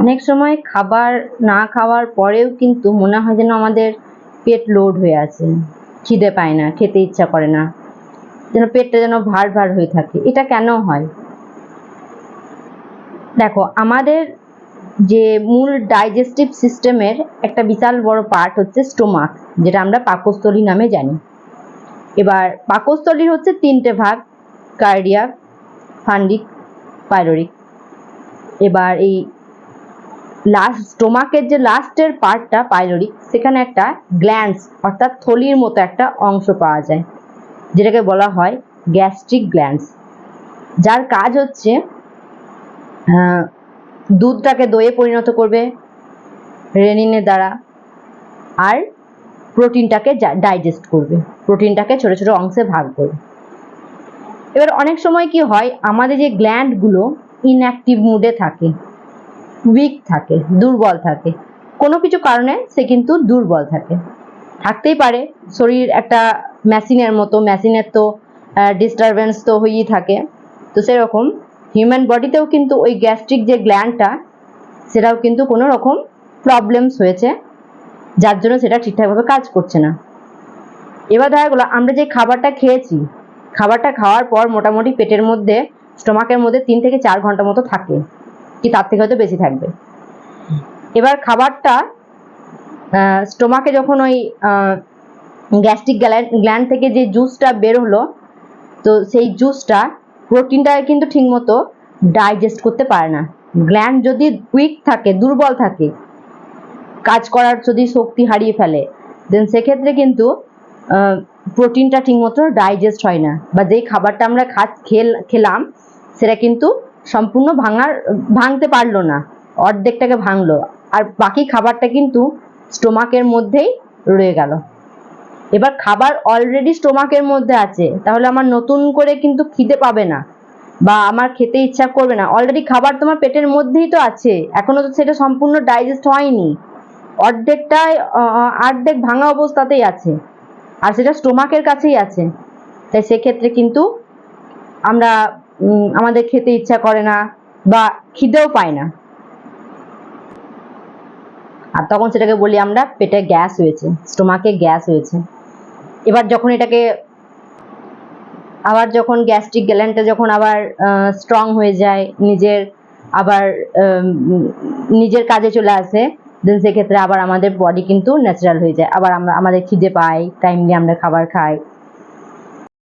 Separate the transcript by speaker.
Speaker 1: অনেক সময় খাবার না খাওয়ার পরেও কিন্তু মনে হয় যেন আমাদের পেট লোড হয়ে আছে, খিদে পায় না, খেতে ইচ্ছা করে না, যেন পেটটা যেন ভার ভার হয়ে থাকে। এটা কেন হয়? দেখো, আমাদের যে মূল ডাইজেস্টিভ সিস্টেমের একটা বিশাল বড় পার্ট হচ্ছে স্টোমাক, যেটা আমরা পাকস্থলী নামে জানি। এবার পাকস্থলীর হচ্ছে তিনটে ভাগ: কার্ডিয়াক, ফান্ডিক, পাইলোরিক। এবার এই লাস্ট স্টোমাকের যে লাস্টের পার্টটা পাইলোরিক, সেখানে একটা গ্ল্যান্ডস অর্থাৎ থলির মতো একটা অংশ পাওয়া যায়, যেটাকে বলা হয় গ্যাস্ট্রিক গ্ল্যান্ডস, যার কাজ হচ্ছে দুধটাকে দইয়ে পরিণত করবে রেনিনের দ্বারা, আর প্রোটিনটাকে ডাইজেস্ট করবে, প্রোটিনটাকে ছোট ছোট অংশে ভাগ করবে। এবার অনেক সময় কি হয়, আমাদের যে গ্ল্যান্ডগুলো ইনঅ্যাক্টিভ মুডে থাকে, উইক থাকে, দুর্বল থাকে, কোনো কিছু কারণে সে কিন্তু দুর্বল থাকে। থাকতেই পারে, শরীর একটা মেশিনের মতো, মেশিনের তো ডিস্টারবেন্স তো হয়েই থাকে। তো সেরকম হিউম্যান বডিতেও কিন্তু ওই গ্যাস্ট্রিক যে গ্ল্যান্ডটা, সেটাও কিন্তু কোনো রকম প্রবলেমস হয়েছে, যার জন্য সেটা ঠিকঠাকভাবে কাজ করছে না। এবার দেখা গেলো আমরা যে খাবারটা খেয়েছি, খাবারটা খাওয়ার পর মোটামুটি পেটের মধ্যে, স্টোমাকের মধ্যে 3 থেকে 4 ঘন্টা মতো থাকে, কি তার থেকে হয়তো বেশি থাকবে। এবার খাবারটা স্টোমাকে যখন ওই গ্যাস্ট্রিক গ্ল্যান্ড থেকে যে জুসটা বের হলো, তো সেই জুসটা প্রোটিনটা কিন্তু ঠিকমতো ডাইজেস্ট করতে পারে না। গ্ল্যান্ড যদি উইক থাকে, দুর্বল থাকে, কাজ করার যদি শক্তি হারিয়ে ফেলে, দেন সেক্ষেত্রে কিন্তু প্রোটিনটা ঠিকমতো ডাইজেস্ট হয় না, বা যেই খাবারটা আমরা খেলাম সেটা কিন্তু সম্পূর্ণ ভাঙতে পারলো না, অর্ধেকটাকে ভাঙলো, আর বাকি খাবারটা কিন্তু স্টোমাকের মধ্যেই রয়ে গেল। এবার খাবার অলরেডি স্টোমাকের মধ্যে আছে, তাহলে আমার নতুন করে কিন্তু খিদে পাবে না, বা আমার খেতে ইচ্ছা করবে না। অলরেডি খাবার তোমার পেটের মধ্যেই তো আছে, এখনো তো সেটা সম্পূর্ণ ডাইজেস্ট হয়নি, অর্ধেক ভাঙা অবস্থাতেই আছে, আর সেটা স্টোমাকের কাছেই আছে। তাই সেক্ষেত্রে কিন্তু আমরা আমাদের খেতে ইচ্ছা করে না, বা খিদেও পায় না, আর তখন সেটাকে বলি আমরা পেটে গ্যাস হয়েছে, স্টোমাকে গ্যাস হয়েছে। এবার যখন এটাকে আবার যখন গ্যাস্ট্রিক গ্ল্যান্ডটা যখন আবার স্ট্রং হয়ে যায়, নিজের কাজে চলে আসে, দেন সেক্ষেত্রে আবার আমাদের বডি কিন্তু ন্যাচারাল হয়ে যায়, আবার আমাদের খিদে পাই, টাইমলি আমরা খাবার খাই।